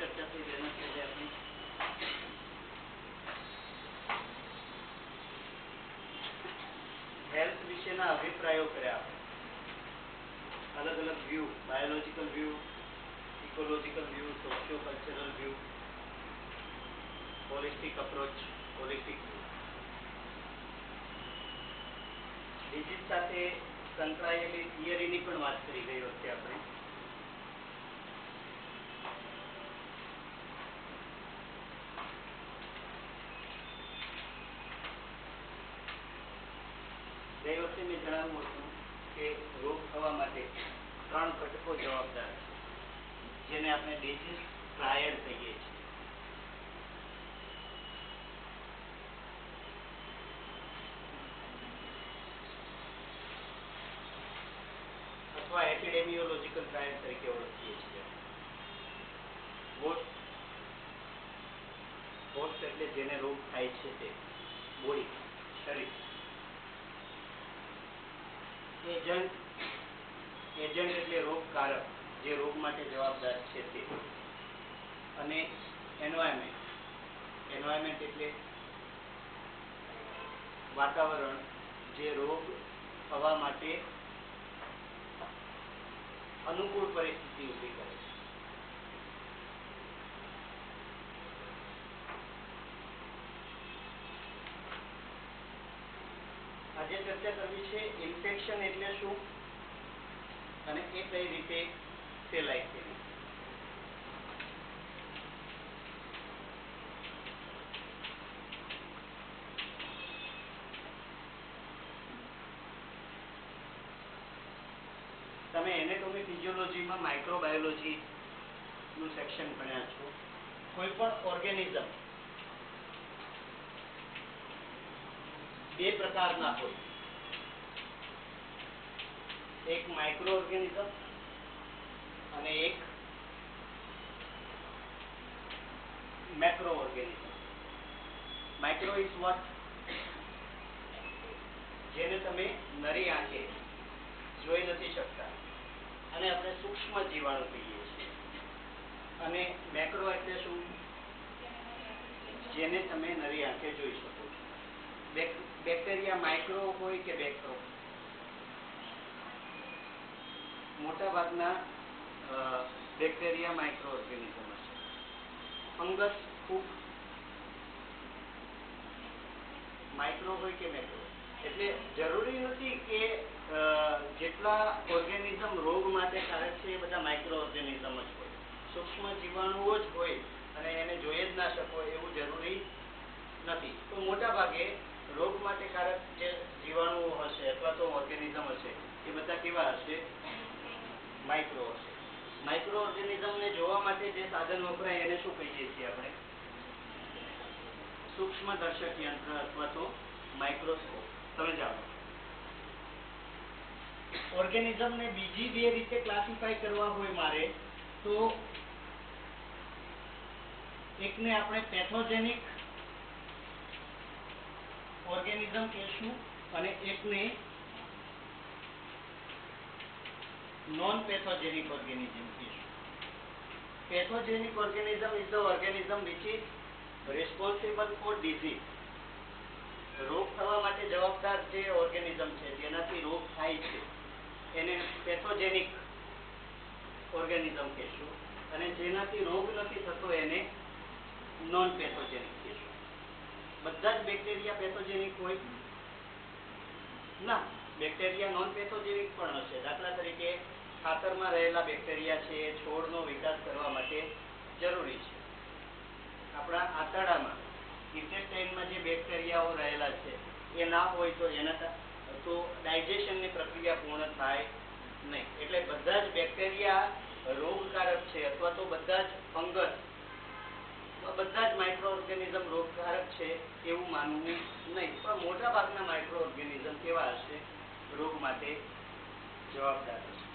ચર્ચા થઈ તેના છે આપણી હેલ્થ વિશેના અભિપ્રાયો કર્યા આપણે અલગ અલગ view biological view ecological view socio cultural view holistic approach holistic view disease સાથે સંકળાયેલી થિયરીની પણ વાત કરી ગઈ વખતે આપણે ગઈ વખતે મેં જણાવ્યું હતું કે રોગ થવા માટે 3 ઘટકો જવાબદાર છે જેને આપણે ડિઝીઝ ટ્રાયડ કહીએ છીએ. અથવા એપિડેમિયોલોજીકલ ટ્રાયડ તરીકે ઓળખીએ છીએ. હોસ્ટ એટલે જેને રોગ થાય છે તે બોડી શરીર. એજન્ટ એટલે રોગકારક જે રોગ માટે જવાબદાર છે તે. અને એન્વાયરમેન્ટ એટલે વાતાવરણ જે રોગ થવા માટે અનુકૂળ પરિસ્થિતિ ઊભી કરે છે. આજે ચર્ચા કરવી છે ઇન્ફેક્શન એટલે શું અને એ કઈ રીતે ફેલાય છે. તમે એનેટોમી ફિઝિયોલોજીમાં માઇક્રોબાયોલોજી નું સેક્શન ભણ્યા છો. કોઈ પણ ઓર્ગેનિઝમ બે પ્રકારના હોય, એક માઇક્રો ઓર્ગેનિઝમ અને એક macro organism. Micro is what? જેને તમે નરી આંખે જોઈ નથી શકતા અને આપણે સૂક્ષ્મ જીવાણુ કહીએ છીએ. અને મેક્રો એટલે શું? જેને તમે નરી આંખે જોઈ શકો છો. બેક્ટેરિયા માઇક્રો હોય કે બેક્રો? મોટા ભાગના બેક્ટેરિયા માઇક્રો ઓર્ગેનિઝમ છે. ફંગસ ફૂગ માઇક્રો હોય કે મેક્રો? એટલે જરૂરી નથી કે જેટલા ઓર્ગેનિઝમ રોગ માટે કારક છે એ બધા માઇક્રો ઓર્ગેનિઝમ જ હોય. સૂક્ષ્મ જીવાણુઓ જ હોય અને એને જોઈ જ ના શકો એવું જરૂરી નથી. તો મોટા ભાગે રોગ માટે કારક જે જીવાણુઓ હશે અથવા તો ઓર્ગેનિઝમ હશે એ બધા કેવા હશે? માઇક્રો હશે. માઇક્રો ઓર્ગેનિઝમને જોવા માટે જે સાધન વપરાય એને શું કહીએ છીએ આપણે? સૂક્ષ્મદર્શક યંત્ર અથવા તો માઇક્રોસ્કોપ. તમે જાણો ઓર્ગેનિઝમને બીજી બે રીતે ક્લાસિફાય કરવા હોય મારે તો એકને આપણે પેથોજેનિક ઓર્ગેનિઝમ કહેશું અને એકને નોન પેથોજેનિક ઓર્ગેનિઝમ કહેશું. Pathogenic organism is the organism which is responsible for disease. રોગ થવા માટે જવાબદાર જે ઓર્ગેનિઝમ છે જેનાથી રોગ થાય છે એને પેથોજેનિક ઓર્ગેનિઝમ કહેશું અને જેનાથી રોગ નથી થતો એને નોન પેથોજેનિક કહેશું. બધા જ બેક્ટેરિયા પેથોજેનિક હોય ના, બેક્ટેરિયા નોન પેથોજેનિક પણ હશે. દાખલા તરીકે ખાતરમાં રહેલા બેક્ટેરિયા છે એ છોડનો વિકાસ કરવા માટે જરૂરી છે. આપણા આંતરડામાં ઇન્ટેસ્ટાઇનમાં જે બેક્ટેરિયાઓ રહેલા છે એ ના હોય તો એના તો ડાયજેશનની પ્રક્રિયા પૂર્ણ થાય નહીં. એટલે બધા જ બેક્ટેરિયા રોગકારક છે અથવા તો બધા જ ફંગસ બધા જ માઇક્રો ઓર્ગેનિઝમ રોગકારક છે એવું માનવું નહીં. પણ મોટા ભાગના માઇક્રો ઓર્ગેનિઝમ કેવા હશે? રોગ માટે જવાબદાર હશે.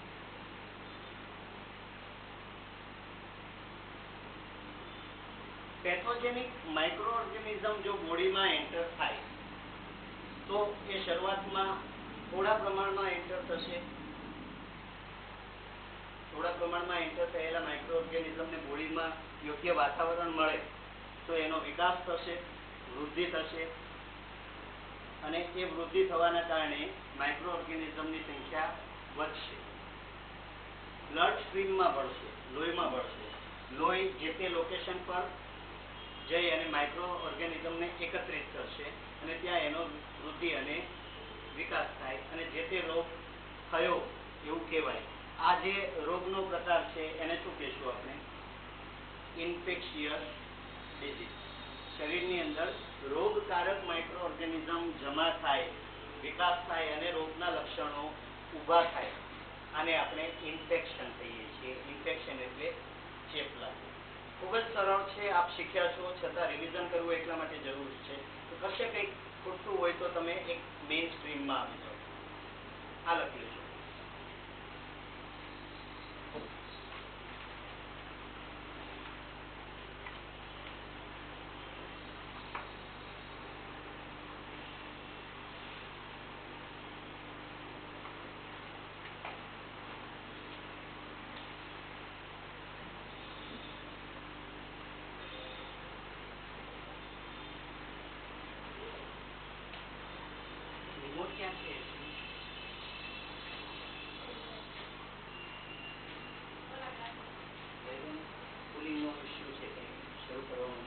પેથોજેનિક માઇક્રો ઓર્ગેનિઝમ જો બોડીમાં એન્ટર થાય તો એ શરૂઆતમાં થોડા પ્રમાણમાં એન્ટર થશે. થોડા પ્રમાણમાં એન્ટર થયેલા માઇક્રો ઓર્ગેનિઝમને બોડીમાં યોગ્ય વાતાવરણ મળે તો એનો વિકાસ થશે, વૃદ્ધિ થશે, અને એ વૃદ્ધિ થવાના કારણે માઇક્રો ઓર્ગેનિઝમની સંખ્યા વધશે, બ્લડ સ્ટ્રીમમાં ભળશે, લોહીમાં ભળશે. લોહી જે તે લોકેશન પર જઈ અને માઇક્રો ઓર્ગેનિઝમને એકત્રિત કરશે અને ત્યાં એનો વૃદ્ધિ અને વિકાસ થાય અને જે તે રોગ થયો એવું કહેવાય. આ જે રોગનો પ્રકાર છે એને શું કહેશું આપણે? Infectious disease. શરીરની અંદર રોગકારક માઇક્રો ઓર્ગેનિઝમ જમા થાય, વિકાસ થાય અને રોગના લક્ષણો ઊભા થાય, આને આપણે ઇન્ફેક્શન કહીએ છીએ. ઇન્ફેક્શન એટલે ચેપ લાગવો. ખૂબ જ સરળ છે, આપ શીખ્યા છો, છતાં રિવિઝન કરવું એટલા માટે જરૂરી છે. તો કશે કંઈક ખોટું હોય તો તમે એક મેઇન સ્ટ્રીમમાં આવી જાઓ. આ લખી લેજો. રિમોટ ક્યાં છે? કુલિંગનો ઇસ્યુ છે કે શરૂ કરવાનું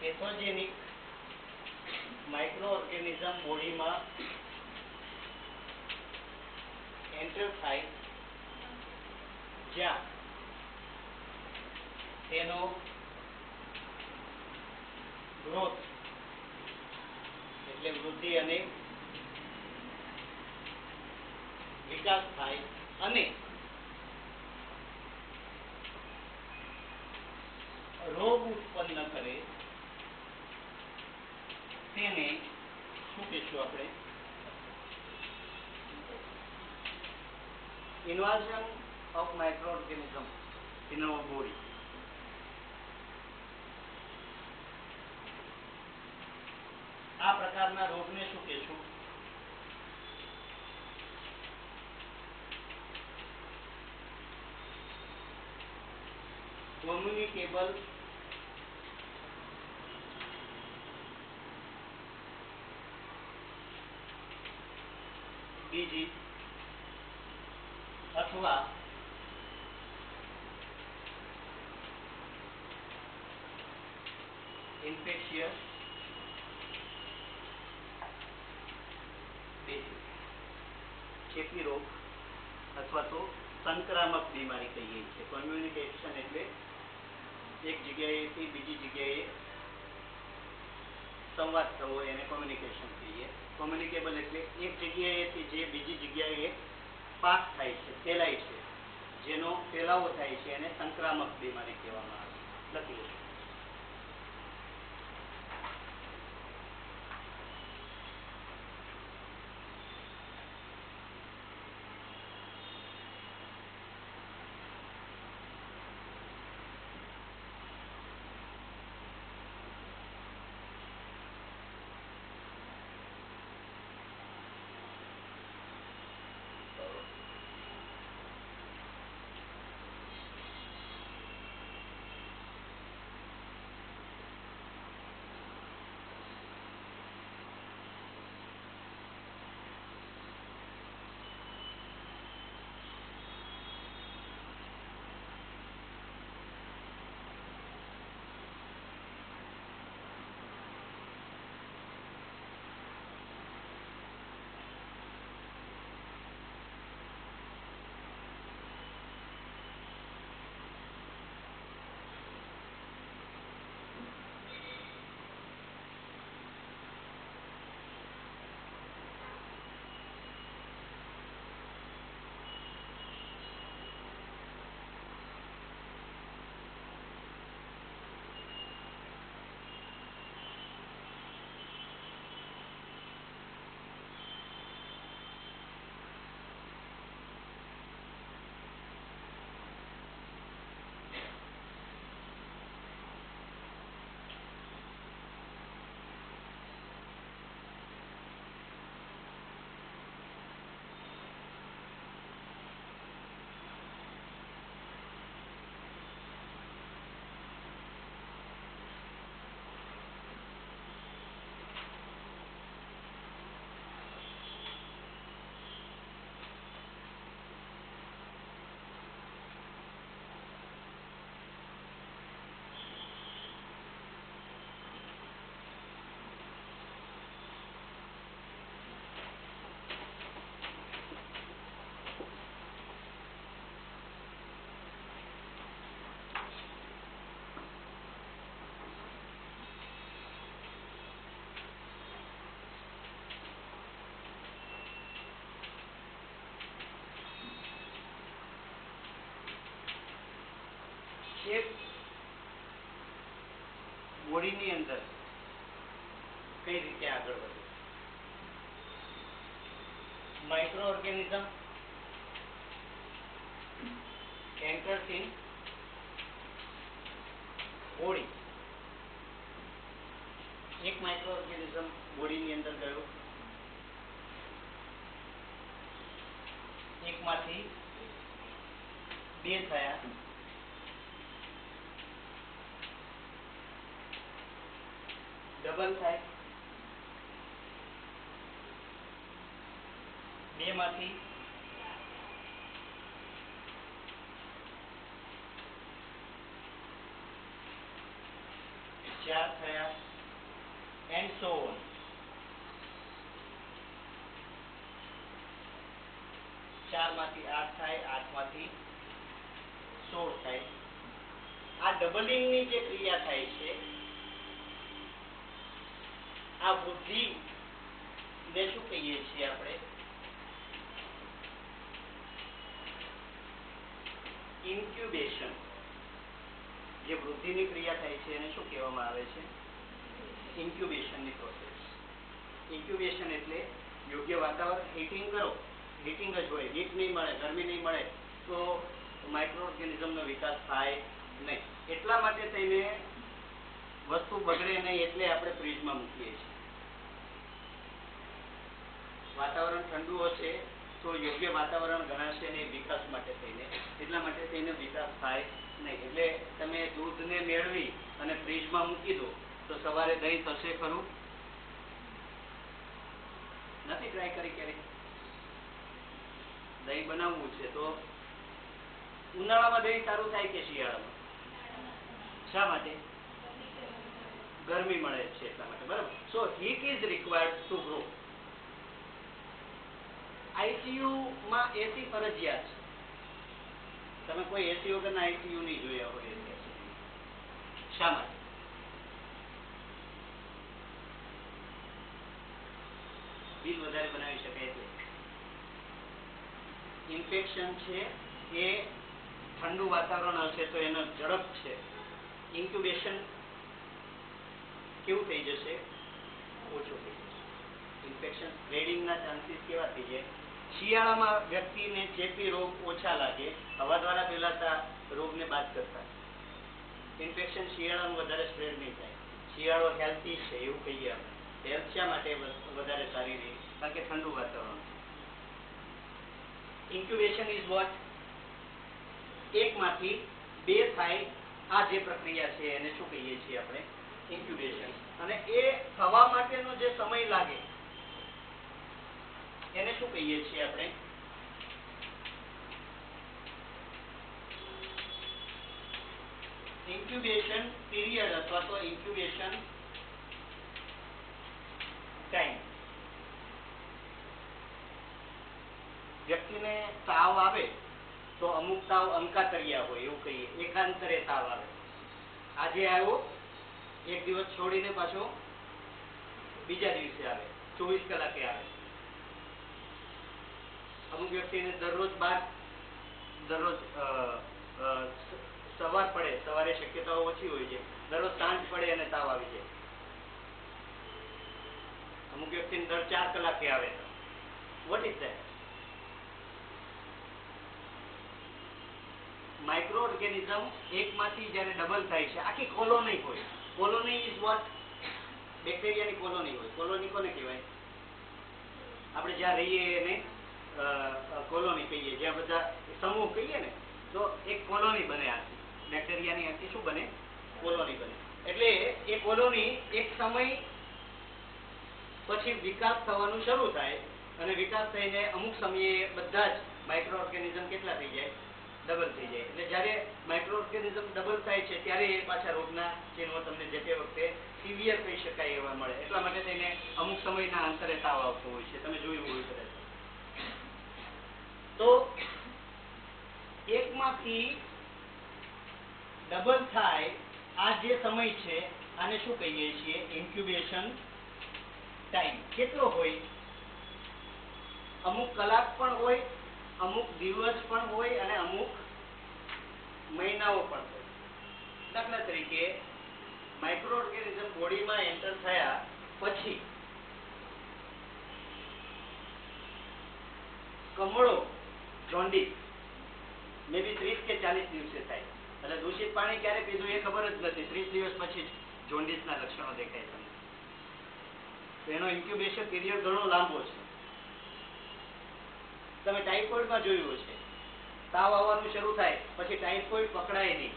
પેથોજેનિક માઇક્રો ઓર્ગેનિઝમ બોડીમાં એન્ટર થાય જ્યાં તેનો ગ્રોથ એટલે વૃદ્ધિ અને વિકાસ થાય અને રોગ ઉત્પન્ન કરે તેને શું કહેશું આપણે? Invasion of micro organism in our body. આ પ્રકારના રોગને શું કહેશું? કોમ્યુનિકેબલ ડિઝીઝ અથવા ઇન્ફેક્શિયસ ડિઝીઝ. ચેપી રોગ અથવા તો સંક્રામક બીમારી કહીએ છીએ. કોમ્યુનિકેશન એટલે એક જગ્યાએથી બીજી જગ્યાએ સંવાદ થવો, એને કોમ્યુનિકેશન કહીએ. કોમ્યુનિકેબલ એટલે એક જગ્યાએથી જે બીજી જગ્યાએ પાસ થાય છે, ફેલાય છે, જેનો ફેલાવો થાય છે, એને સંક્રામક બીમારી કહેવામાં આવે. લખી લેજો. એક બોડીની અંદર કઈ રીતે આગળ વધે. Micro organism enters in body. એક માઇક્રો ઓર્ગેનિઝમ બોડીની અંદર ગયો, એકમાંથી બે થયા, ડબલ થાય, બે માંથી ચાર થયા, એન્ડ સો ઓન. ચાર માંથી 8 થાય, 8 માંથી 16 થાય. આ ડબલિંગ ની જે ક્રિયા થાય છે, આ વૃદ્ધિ ને શું કહીએ છીએ આપણે? ઇન્ક્યુબેશન. જે વૃદ્ધિની ક્રિયા થાય છે એને શું કહેવામાં આવે છે? ઇન્ક્યુબેશનની પ્રોસેસ. ઇન્ક્યુબેશન એટલે યોગ્ય વાતાવરણ, હીટિંગ કરો, હીટિંગ જ હોય, હીટ નહીં મળે, ગરમી નહીં મળે તો માઇક્રો ઓર્ગેનિઝમનો વિકાસ થાય નહીં. એટલા માટે થઈને વસ્તુ બગડે નહીં એટલે આપણે ફ્રીજમાં મૂકીએ છીએ. વાતાવરણ ઠંડુ હશે તો યોગ્ય વાતાવરણ ગણાશે ને વિકાસ માટે થઈને, એટલા માટે થઈને વિકાસ થાય નહીં. એટલે તમે દૂધને મેળવી અને ફ્રીજમાં મૂકી દો તો સવારે દહીં થશે ખરું? નથી ટ્રાય કરી ક્યારેક? દહીં બનાવવું છે તો ઉનાળામાં દહીં સારું થાય કે શિયાળામાં? શા માટે? ગરમી મળે છે એટલા માટે, બરાબર. So heat is required to grow. ICU માં એસી ફરજિયાત છે. તમે કોઈ એસી વગરના આઈસીયુ નહીં જોયા હોય. શા માટે? બિલ વધારે બનાવી શકાય એટલે. ઇન્ફેક્શન છે એ ઠંડુ વાતાવરણ હશે તો એનો ઝડપ છે, ઇન્ક્યુબેશન કેવું થઈ જશે? ઓછું થઈ જશે. ઇન્ફેક્શન સ્પ્રેડિંગના ચાન્સીસ કેવા થઈ જાય? શિયાળામાં વ્યક્તિને ચેપી રોગ ઓછા લાગે, હવા દ્વારા ફેલાતા રોગને બાદ કરતા. ઇન્ફેક્શન શિયાળામાં વધારે સ્પ્રેડ નહીં થાય. શિયાળો હેલ્થી છે એવું કહીએ આપણે. હેલ્થ શા માટે વધારે સારી રહી? કારણ કે ઠંડુ વાતાવરણ. Incubation is what? એકમાંથી બે થાય આ જે પ્રક્રિયા છે એને શું કહીએ છીએ આપણે? ઇન્ક્યુબેશન. અને એ થવા માટેનો જે સમય લાગે એને શું કહીએ છીએ આપણે? ઇન્ક્યુબેશન પીરિયડ અથવા તો ઇન્ક્યુબેશન ટાઈમ. વ્યક્તિને તાવ આવે તો અમુક તાવ અંકાતરિયા હોય એવું કહીએ, એકાંતરે તાવ આવે. આજે આવ્યો, એક દિવસ છોડીને પાછો બીજા દિવસે આવે, 24 કલાકે આવે. અમુક વ્યક્તિને દરરોજ સવાર પડે, સવારે શક્યતાઓ ઓછી હોય છે, દરરોજ સાંજ પડે અને તાવ આવી જાય. અમુક વ્યક્તિને દર 4 કલાકે આવે. What is that? Micro organism એકમાંથી જ્યારે ડબલ થાય છે, આખી કોલોની હોય. Colony is what? બેક્ટેરિયાની કોલોની હોય. કોલોની કોને કહેવાય? આપણે જ્યાં રહીએ એને કોલોની કહીએ. જ્યાં બધા સમૂહ કહીએ ને તો એક કોલોની બને. આખી બેક્ટેરિયાની આખી શું બને? કોલોની બને. એટલે એ કોલોની એક સમય પછી વિકાસ થવાનું શરૂ થાય અને વિકાસ થઈને અમુક સમયે બધા જ માઇક્રો ઓર્ગેનિઝમ કેટલા થઈ જાય? ડબલ થઈ જાય. એટલે જ્યારે માઇક્રો ઓર્ગેનિઝમ ડબલ થાય છે ત્યારે એ પાછા રોગના ચિહ્નો તમને જે તે વખતે સિવિયર કહી શકાય એવા મળે. એટલા માટે થઈને અમુક સમયના અંતરે તાવ આવતો હોય છે. તમે જોયું હોય કદાચ. તો એકમાંથી ડબલ થાય આ જે સમય છે આને શું કહીએ છીએ? Incubation time. કેટલો હોય? અમુક કલાક પણ હોય, અમુક દિવસ પણ હોય અને અમુક મહિનાઓ પણ હોય. દાખલા તરીકે માઇક્રો ઓર્ગેનિઝમ બોડીમાં એન્ટર થયા પછી કમળો જોન્ડિસ મે બી 30 કે 40 દિવસે થાય. એટલે દૂષિત પાણી ક્યારે પીધું એ ખબર જ નથી. 30 દિવસ પછી જ જોન્ડિસના લક્ષણો દેખાય તમને. તો એનો ઇન્ક્યુબેશન પીરિયડ ઘણો લાંબો છે. તમે ટાઇફોઇડમાં જોયું હશે, તાવ આવવાનું શરૂ થાય પછી ટાઇફોઇડ પકડાય નહીં.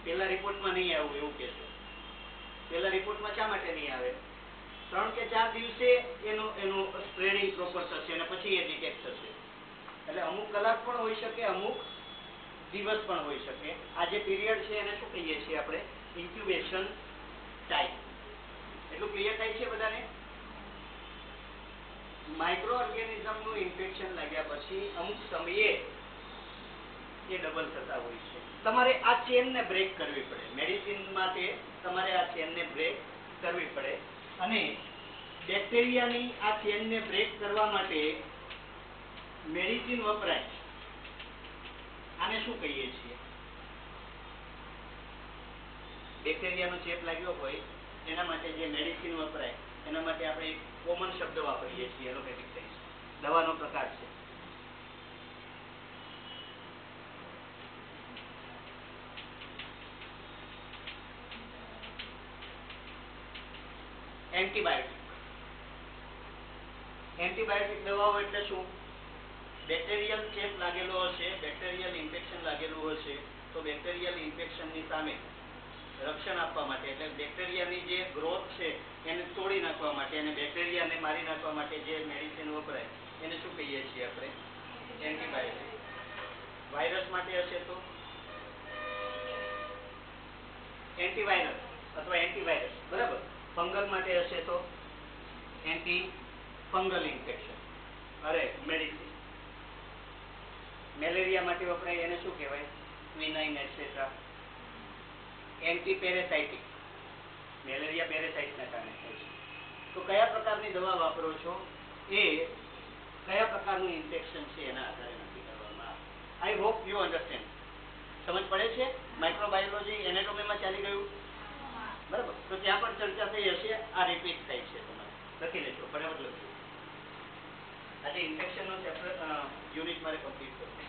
પેલા રિપોર્ટમાં નહીં આવું એવું કે છે. પેલા રિપોર્ટમાં શા માટે નહીં આવે? 3 કે 4 દિવસે એનું સ્પ્રેડિંગ પ્રોપર થશે અને પછી એ ડિટેક્ટ થશે. એટલે અમુક કલાક પણ હોઈ શકે, અમુક દિવસ પણ હોઈ શકે. આ જે પીરિયડ છે એને શું કહીએ છીએ આપણે? Incubation time. એટલું ક્લિયર થાય છે બધાને? માઇક્રો ઓર્ગેનિઝમનું ઇન્ફેક્શન લાગ્યા પછી અમુક સમયે એ ડબલ થતા હોય છે. તમારે આ ચેનને બ્રેક કરવી પડે. મેડિસિન માટે તમારે આ ચેનને બ્રેક કરવી પડે અને બેક્ટેરિયાની આ ચેનને બ્રેક કરવા માટે મેડિસિન વપરાય. આને શું કહીએ છીએ? બેક્ટેરિયાનો ચેપ લાગ્યો હોય એના માટે જે મેડિસિન વપરાય એના માટે આપણે એક કોમન શબ્દ વાપરીએ છીએ, એલોપેથિક સાયન્સ. દવાનો પ્રકાર છે. એન્ટીબાયોટિક. એન્ટીબાયોટિક દવાઓ એટલે શું? બેક્ટેરિયલ ચેપ લાગેલો હશે, બેક્ટેરિયલ ઇન્ફેક્શન લાગેલું હશે તો બેક્ટેરિયલ ઇન્ફેક્શનની સામે રક્ષણ આપવા માટે, એટલે બેક્ટેરિયાની જે ગ્રોથ છે એને તોડી નાખવા માટે અને બેક્ટેરિયાને મારી નાખવા માટે જે મેડિસિન વપરાય એને શું કહીએ છીએ આપણે? એન્ટીબાયોટિક. વાયરસ માટે હશે તો એન્ટીવાયરસ અથવા એન્ટીવાયરસ, બરાબર. ફંગલ માટે હશે તો એન્ટી ફંગલ ઇન્ફેક્શન, અરે મેડિસિન. મેલેરિયા માટે વપરાય એને શું કહેવાય? Quinine etcetera. એન્ટીપેરેસાઇટિક. મેલેરિયા પેરેસાઇટના કારણે થાય છે. તો કયા પ્રકારની દવા વાપરો છો એ કયા પ્રકારનું ઇન્ફેક્શન છે એના આધારે નક્કી કરવામાં આવે. I hope you understand. સમજ પડે છે? માઇક્રોબાયોલોજી એનાટોમીમાં ચાલી ગયું, બરાબર. તો ત્યાં પણ ચર્ચા થઈ હશે. આ રિપીટ થાય છે. તમારે લખી લેજો, બરાબર લખજો. આજે ઇન્ફેક્શનનો ચેપ્ટર યુનિટ મારે કમ્પ્લીટ કરવું.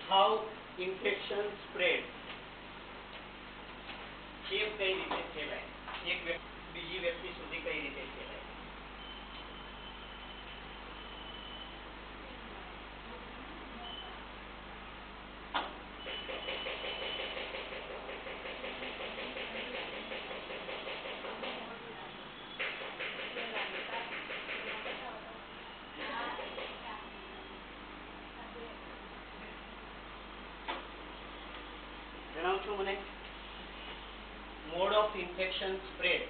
હાઉ ઇન્ફેક્શન સ્પ્રેડ, ચેપ કઈ રીતે ફેલાય, એક વ્યક્તિ બીજી વ્યક્તિ સુધી કઈ રીતે ફેલાય. જણાવશો મને? Mode of infection spread.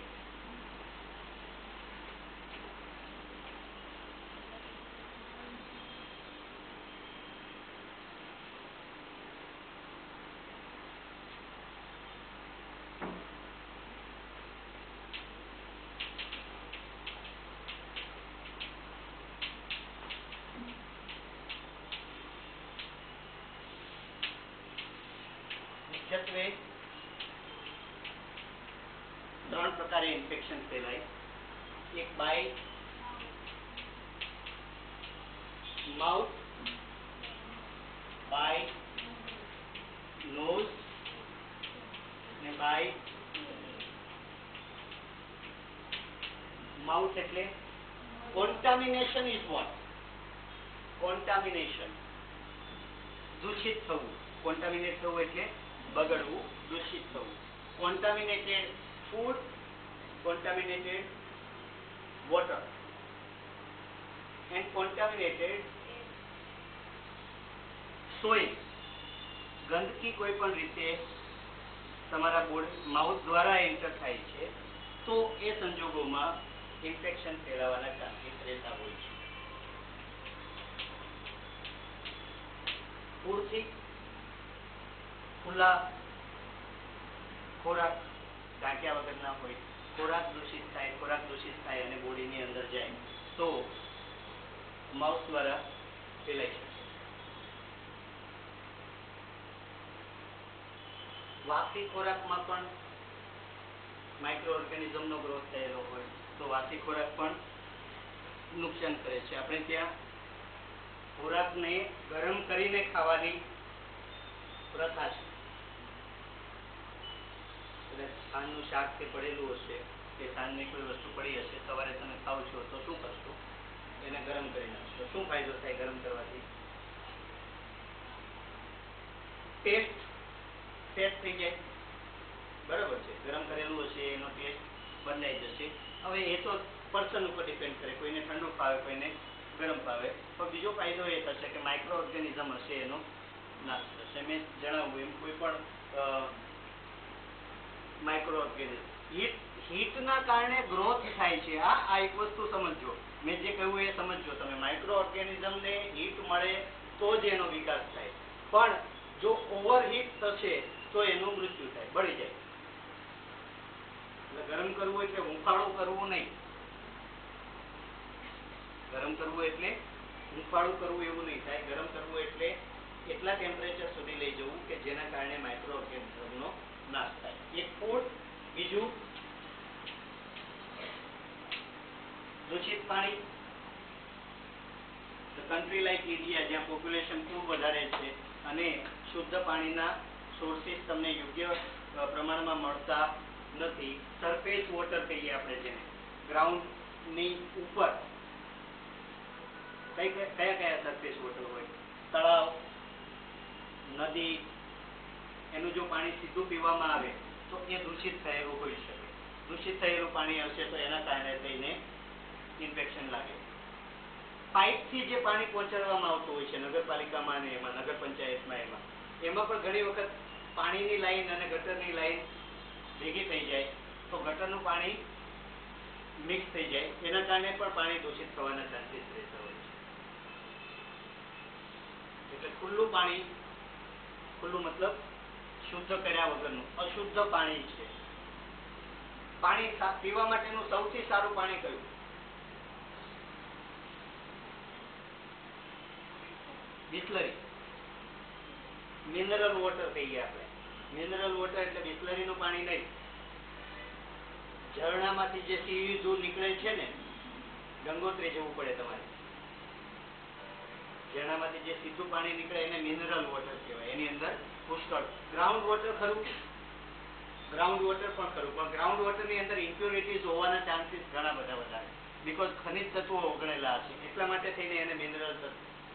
મુખ્યત્વે ત્રણ પ્રકારે ઇન્ફેક્શન ફેલાય. એક બાય માઉથ, બાય નોઝ ને બાય માઉથ. એટલે કોન્ટામિનેશન ઇઝ વોટ? કોન્ટામિનેશન, દૂષિત થવું. કોન્ટામિનેટ થવું એટલે બગડવું, દૂષિત થવું. Contaminated food, contaminated water and contaminated soil. ગંદકી કોઈ પણ રીતે તમારા માઉથ દ્વારા એન્ટર થાય છે તો એ સંજોગોમાં ઇન્ફેક્શન ફેલાવાના ચાન્સીસ રહેતા હોય છે. પૂરથી ખુલ્લા ખોરાક ઢાંક્યા વગરના હોય, ખોરાક દૂષિત થાય અને બોડીની અંદર જાય તો માઉથ દ્વારા ફેલાઈ શકે. વાસી ખોરાકમાં પણ માઇક્રો ઓર્ગેનિઝમનો ગ્રોથ થયેલો હોય તો વાસી ખોરાક પણ નુકસાન કરે છે. આપણે ત્યાં ખોરાકને ગરમ કરીને ખાવાની પ્રથા છે. સાંજનું શાક કે પડેલું હશે કે સાંજની કોઈ વસ્તુ પડી હશે, સવારે તમે ખાવ છો તો શું કરશો? એને ગરમ કરી નાખશો. શું ફાયદો થાય ગરમ કરવાથી? ટેસ્ટ સેટ થઈ જાય. બરાબર છે, ગરમ કરેલું હશે એનો ટેસ્ટ બદલાઈ જશે. હવે એ તો પર્સન ઉપર ડિપેન્ડ કરે, કોઈને ઠંડુ ફાવે, કોઈને ગરમ ફાવે. પણ બીજો ફાયદો એ થશે કે માઇક્રો ઓર્ગેનિઝમ હશે એનો નાશ થશે. મેં જણાવ્યું એમ કોઈ પણ માઇક્રો ઓર્ગેનિઝમ હીટના કારણે ગ્રોથ થાય છે. આ એક વસ્તુ સમજો, મેં જે કહ્યું એ સમજો તમે. માઇક્રો ઓર્ગેનિઝમને હીટ મળે તો જ એનો વિકાસ થાય, પણ જો ઓવરહીટ થશે તો એનું મૃત્યુ થાય, બળી જાય. એટલે ગરમ કરવું એટલે હુંફાળું કરવું નહીં. ગરમ કરવું એટલે હુંફાળું કરવું એવું નહીં થાય. ગરમ કરવું એટલે એટલા ટેમ્પરેચર સુધી લઈ જવું કે જેના કારણે માઇક્રો ઓર્ગેનિઝમનો નાશ થાય. એક ફૂડ, બીજું દૂષિત પાણી. કન્ટ્રી લાઇક ઇન્ડિયા જ્યાં પોપ્યુલેશન ખૂબ વધારે છે અને શુદ્ધ પાણીના સોર્સિસ તમને યોગ્ય પ્રમાણમાં મળતા નથી. સરફેસ વોટર કહીએ આપણે જેને, ગ્રાઉન્ડની ઉપર કયા સરફેસ વોટર હોય? તળાવ, નદી, એનું જો પાણી સીધું પીવામાં આવે તો એ દૂષિત થયેલું હોઈ શકે. દૂષિત થયેલું પાણી હશે તો એના કારણે થઈને ઇન્ફેક્શન લાગે. પાઇપથી જે પાણી પહોંચાડવામાં આવતું હોય છે નગરપાલિકામાં અને એમાં, નગર પંચાયતમાં, એમાં પણ ઘણી વખત પાણીની લાઈન અને ગટરની લાઈન ભેગી થઈ જાય તો ગટરનું પાણી મિક્સ થઈ જાય, એના કારણે પણ પાણી દૂષિત થવાના ચાન્સીસ રહેતા હોય છે. એટલે ખુલ્લું પાણી, ખુલ્લું મતલબ શુદ્ધ કર્યા વગરનું અશુદ્ધ પાણી છે. પાણી પીવા માટેનું સૌથી સારું પાણી કયું? બિસ્લરી, મિનરલ વોટર કહીએ આપણે. મિનરલ વોટર એટલે બિસ્લરીનું પાણી નહીં. ઝરણામાંથી જે સીધું નીકળે છે ને, ગંગોત્રી જવું પડે તમારે. જેનામાંથી જે સીધું પાણી નીકળે એને મિનરલ વોટર કહેવાય. એની અંદર પુષ્કળ ગ્રાઉન્ડ વોટર ખરું, ગ્રાઉન્ડ વોટર પણ ખરું, પણ ગ્રાઉન્ડ વોટરની અંદર ઇમ્પ્યોરિટીઝ હોવાના ચાન્સીસ ઘણા બધા વધારે, બીકોઝ ખનિજ તત્વો ઓગળેલા હશે, એટલા માટે થઈને એને મિનરલ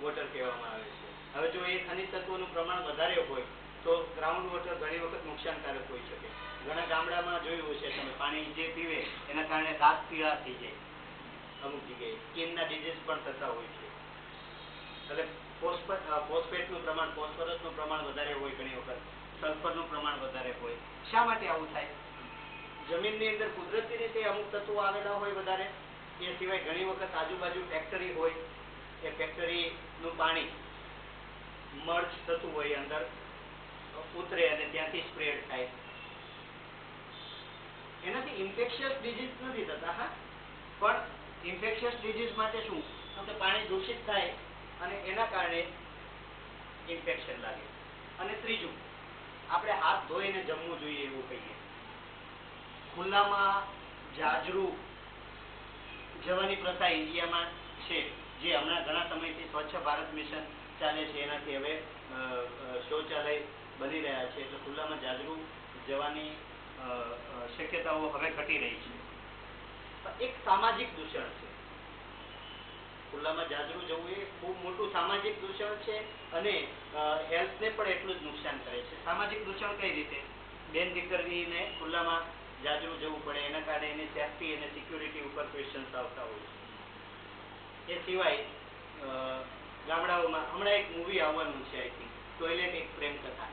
વોટર કહેવામાં આવે છે. હવે જો એ ખનિજ તત્વોનું પ્રમાણ વધારે હોય તો ગ્રાઉન્ડ વોટર ઘણી વખત નુકસાનકારક હોઈ શકે. ઘણા ગામડામાં જોયું છે તમે, પાણી જે પીવે એના કારણે દાંત પીળા થઈ જાય, અમુક જગ્યાએ સ્કિનના ડિઝીઝ પણ થતા હોય છે. એટલે ફોસ્ફેટનું પ્રમાણ, ફોસ્ફરસનું પ્રમાણ વધારે હોય, ઘણી વખત સલ્ફરનું પ્રમાણ વધારે હોય. શા માટે આવું થાય? જમીનની અંદર કુદરતી રીતે અમુક તત્વો આવેલા હોય વધારે, એ સિવાય ઘણી વખત આજુબાજુ ફેક્ટરી હોય, એ ફેક્ટરીનું પાણી મર્જ થતું હોય, અંદર ઉતરે અને ત્યાંથી સ્પ્રેડ થાય. એનાથી ઇન્ફેક્શિયસ ડિઝીઝ નથી થતા, હા, પણ ઇન્ફેક્શિયસ ડિઝીઝ માટે શું તો પાણી દૂષિત થાય અને એના કારણે ઇન્ફેક્શન લાગે. અને ત્રીજું, આપણે હાથ ધોઈને જમવું જોઈએ એવું કહીએ. ખુલ્લામાં જાજરૂ જવાની પ્રથા ઇન્ડિયામાં છે, જે હમણાં ઘણા સમયથી સ્વચ્છ ભારત મિશન ચાલે છે, એનાથી હવે શૌચાલય બની રહ્યા છે, એટલે ખુલ્લામાં જાજરૂ જવાની શક્યતાઓ હવે ઘટી રહી છે. એક સામાજિક દૂષણ છે. ખુલ્લામાં જાજરૂ જવું એ ખૂબ મોટું સામાજિક દૂષણ છે અને હેલ્થને પણ એટલું જ નુકસાન કરે છે. સામાજિક દૂષણ કઈ રીતે? બેન દીકરીને ખુલ્લામાં જાજરૂ જવું પડે, એના કારણે એની સેફટી અને સિક્યુરિટી ઉપર ક્વેશ્ચન્સ આવતા હોય છે. એ સિવાય ગામડાઓમાં હમણાં એક મૂવી આવવાનું છે, આઈ થિંક ટોયલેટ એક પ્રેમ કથા,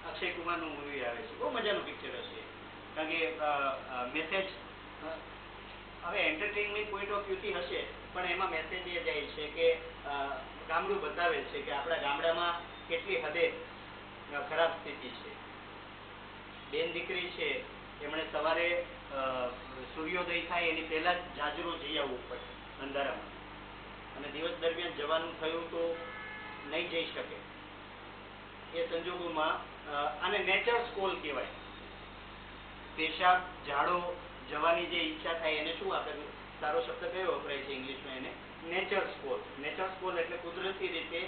અક્ષય કુમારનું મૂવી આવે છે, બહુ મજાનું પિક્ચર હશે. કારણ કે મેસેજ, હવે એન્ટરટેનમેન્ટ પોઈન્ટ ઓફ વ્યૂથી હશે, પણ એમાં મેસેજ એ જાય છે કે ગામડું બતાવે છે કે આપણા ગામડામાં કેટલી હદે ખરાબ સ્થિતિ છે. બેન દીકરી છે, એમણે સવારે સૂર્યોદય થાય એની પહેલા જ જાજરૂ જઈ આવવું પડે અંધારામાં, અને દિવસ દરમિયાન જવાનું થયું તો નહીં જઈ શકે. એ સંજોગોમાં આને નેચર્સ કોલ કહેવાય. પેશાબ, ઝાડો જવાની જે ઈચ્છા થાય એને શું આપણે સારો શબ્દ કયો વપરાય છે ઇંગ્લિશમાં? એને નેચર્સ કોલ. નેચર્સ કોલ એટલે કુદરતી રીતે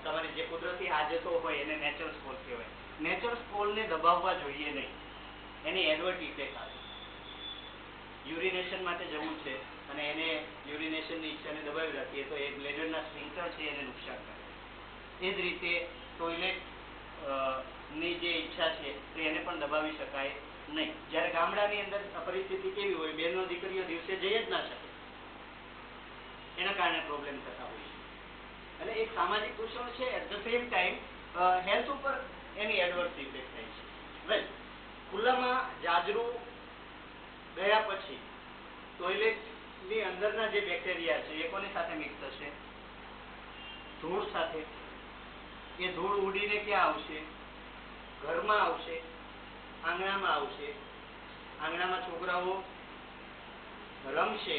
તમારી જે કુદરતી આદતો હોય એને નેચર્સ કોલ કહેવાય. નેચર્સ કોલને દબાવવા જોઈએ નહીં, એની એડવર્ટ ઇફેક્ટ આવે. યુરિનેશન માટે જવું છે અને એને યુરિનેશનની ઈચ્છાને દબાવી રાખીએ તો એ બ્લેડરના સ્ફિંક્ટર છે એને નુકસાન કરે. એ જ રીતે ટોયલેટ ની જે ઈચ્છા છે તો એને પણ દબાવી શકાય નહીં. જ્યારે ગામડાની અંદર પરિસ્થિતિ કેવી હોય, બહેનો દીકરીઓ દિવસે જઈ જ ના શકે, એના કારણે પ્રોબ્લેમ થતા હોય છે. એટલે એક સામાજિક દૂષણ છે, at the same time health ઉપર એની એડવર્સ ઇફેક્ટ થાય છે. વેલ, ખુલ્લામાં જાજરૂ ગયા પછી ટોયલેટની અંદરના જે બેક્ટેરિયા છે એ કોની સાથે મિક્સ થશે? ધૂળ સાથે. એ ધૂળ ઉડીને ક્યાં આવશે? ઘરમાં આવશે, આંગણામાં આવશે. આંગણામાં છોકરાઓ રમશે,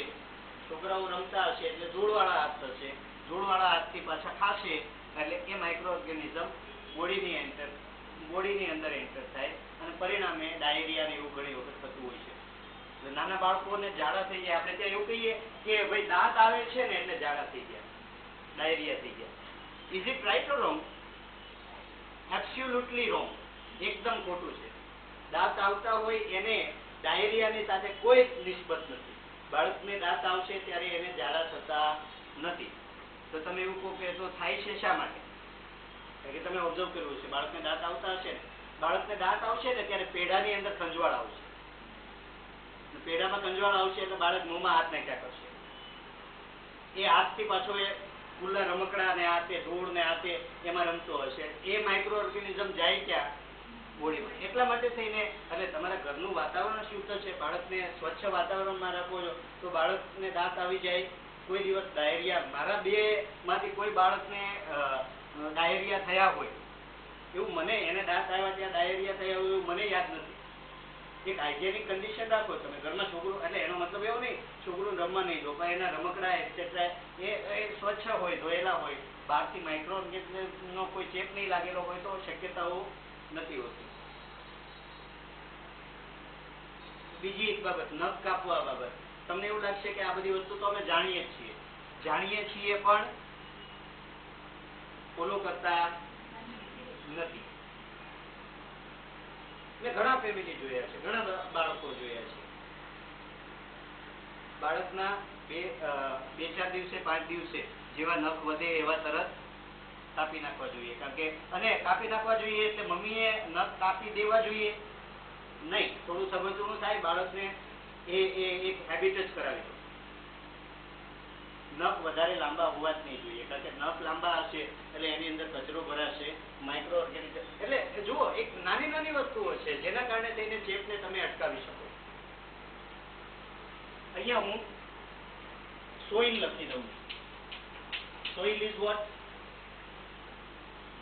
છોકરાઓ રમતા હશે એટલે ધૂળવાળા હાથ થશે, ધૂળવાળા હાથથી પાછા ખાશે એટલે એ માઇક્રો ઓર્ગેનિઝમ બોડીની અંદર એન્ટર થાય અને પરિણામે ડાયેરિયા એવું ઘણી વખત થતું હોય છે. નાના બાળકોને ઝાડા થઈ જાય, આપણે ત્યાં એવું કહીએ કે ભાઈ દાંત આવે છે ને એટલે ઝાડા થઈ ગયા, ડાયરિયા થઈ ગયા. Is it right or wrong? Absolutely wrong, એકદમ ખોટું છે. દાંત આવતા હોય એને ડાયરિયાની સાથે કોઈ નિસ્બત નથી. બાળકને દાંત આવશે ત્યારે એને ઝાડા થતા નથી. તો તમે એવું કહો કે તો થાય છે શા માટે? કારણ કે તમે ઓબ્ઝર્વ કર્યું છે, બાળકને દાંત આવતા હશે ને, બાળકને દાંત આવશે ને ત્યારે પેઢાની અંદર ખંજવાળ આવશે. પેઢામાં ખંજવાળ આવશે એટલે બાળક મોંમાં હાથ નાખ્યા કરશે. એ હાથથી પાછો એ ખુલ્લા રમકડા ને હાથે ધૂળ ને હાથે એમાં રમતો હશે. એ માઇક્રો ઓર્ગેનિઝમ જાય ક્યાં? બોડીમાં. એટલા માટે થઈને એટલે તમારા ઘરનું વાતાવરણ શુદ્ધ છે, બાળકને સ્વચ્છ વાતાવરણમાં રાખો છો તો બાળકને દાંત આવી જાય. કોઈ દિવસ ડાયરિયા, મારા 2 માંથી કોઈ બાળકને ડાયરિયા થયા હોય એવું મને, એને દાંત આવ્યા ત્યાં ડાયરિયા થયા હોય એવું મને યાદ નથી. એક હાઇજેનિક કન્ડિશન રાખો તમે ઘરમાં. છોકરું એટલે એનો મતલબ એવો નહીં છોકરું રમવા નહીં દો, પણ એના રમકડા એટસેટ્રા એ સ્વચ્છ હોય, ધોયેલા હોય, બહારથી માઇક્રો ઓર્ગેનિઝમનો કોઈ ચેપ નહીં લાગેલો હોય તો શક્યતાઓ નથી હોતી. બીજી એક બાબત, નખ કાપવા બાબત. તમને એવું લાગશે કે આ બધી વસ્તુ તો અમે જાણીએ જ છીએ, જાણીએ છીએ પણ ફોલો કરતા નથી. મેં ઘણા ફેમિલી જોયા છે, ઘણા બાળકો જોયા છે. બાળકના બે ચાર દિવસે 5 દિવસે જેવા નખ વધે એવા તરત કાપી નાખવા જોઈએ. કારણ કે અને કાપી નાખવા જોઈએ એટલે મમ્મીએ નખ કાપી દેવા જોઈએ નહીં. થોડું સમજવું થાય બાળકને, એ એક હેબિટ જ કરાવી દો. નખ વધારે લાંબા હોવા જ નહીં જોઈએ. કારણ કે નખ લાંબા હશે એટલે એની અંદર કચરો ભરાશે, માઇક્રો ઓર્ગેનિઝમ. એટલે જુઓ, એક નાની નાની વસ્તુઓ છે જેના કારણે તેને ચેપને તમે અટકાવી શકો. અહીંયા હું સોઇલ લખી દઉં. Soil is what?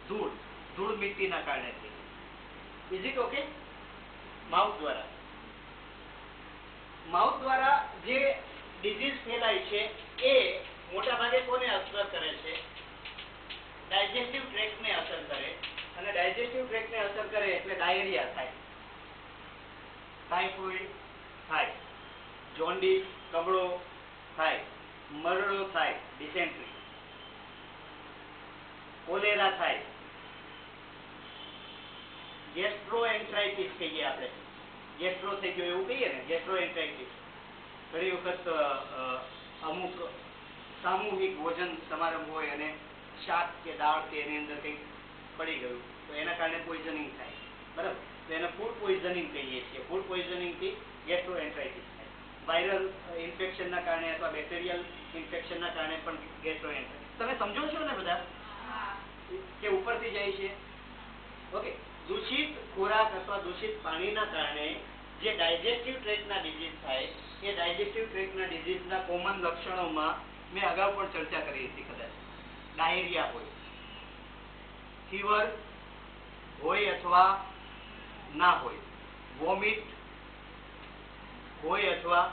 ધૂળ. ધૂળ મિટ્ટીના કારણે થઈ. Is it okay? માઉથ દ્વારા જે ડિઝીઝ ફેલાય છે એ મોટા ભાગે કોને અસર કરે છે? ડાયજેસ્ટિવ ટ્રેક્ટને અસર કરે. અને ડાયજેસ્ટિવ ટ્રેક્ટને અસર કરે એટલે ડાયરિયા થાય, ટાઇફોઇડ થાય, જોન્ડિસ કબળો થાય, મરડો થાય, ડિસેન્ટ્રી, કોલેરા થાય, ગેસ્ટ્રોએન્ટરાઇટિસ કહીએ આપણે. ગેસ્ટ્રો થઈ ગયો એવું કહીએ ને, ગેસ્ટ્રોએન્ટરાઇટિસ. ઘણી વખત અમુક સામૂહિક ભોજન સમારંભ હોય અને શાક કે દાળ કે એની અંદર કંઈક પડી ગયું તો એના કારણે પોઈઝનિંગ થાય, બરાબર? તો એને ફૂડ પોઈઝનિંગ કહીએ છીએ. ફૂડ પોઈઝનિંગથી ગેસ્ટ્રોએન્ટરાઇટિસ થાય. વાયરલ ઇન્ફેક્શનના કારણે અથવા બેક્ટેરિયલ ઇન્ફેક્શનના કારણે પણ ગેસ્ટ્રોએન્ટરાઇટિસ. તમે સમજો છો ને બધા કે ઉપરથી જાય છે? ઓકે. દૂષિત ખોરાક અથવા દૂષિત પાણીના કારણે જે ડાયજેસ્ટિવ ટ્રેક્ટના ડિઝીઝ થાય, એ ડાયજેસ્ટિવ ટ્રેક્ટના ડિઝીઝના કોમન લક્ષણોમાં મેં અગાઉ પણ ચર્ચા કરી હતી કદાચ. ડાયરિયા હોય, ફીવર હોય અથવા ના હોય, વોમિટ હોય અથવા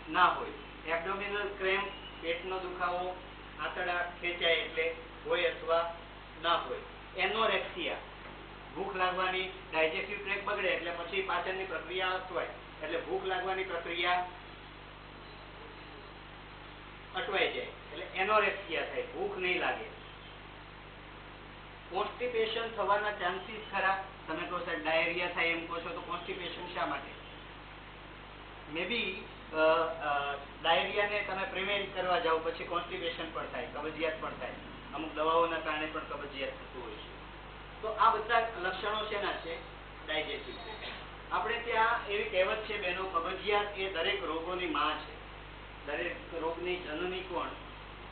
ના હોય, એબ્ડોમિનલ ક્રેમ્પ, પેટનો દુખાવો, આંતરડા ખેંચાય એટલે હોય અથવા ના હોય, એનોરેક્સિયા, ભૂખ લાગવાની, ડાયજેસ્ટિવ ટ્રેક્ટ બગડે એટલે પછી પાચનની પ્રક્રિયા અટવાય, એટલે ભૂખ લાગવાની પ્રક્રિયા અટવાઈ જાય એટલે એનોરેક્સિયા થાય, ભૂખ નહીં લાગે. કોન્સ્ટિપેશન થવાના ચાન્સીસ ખરા. તમે કહો સાહેબ ડાયરિયા થાય એમ કહો છો તો કોન્સ્ટિપેશન શા માટે? મે બી ડાયરિયાને તમે પ્રિવેન્ટ કરવા જાઓ પછી કોન્સ્ટિપેશન પણ થાય, કબજિયાત પણ થાય. અમુક દવાઓના કારણે પણ કબજિયાત થતું હોય છે. તો આ બધા લક્ષણો શેના છે? ડાયજેસ્ટિવ. આપણે ત્યાં એવી કહેવત છે બેનો, કબજિયાત એ દરેક રોગોની માં છે. દરેક રોગની જનની કોણ?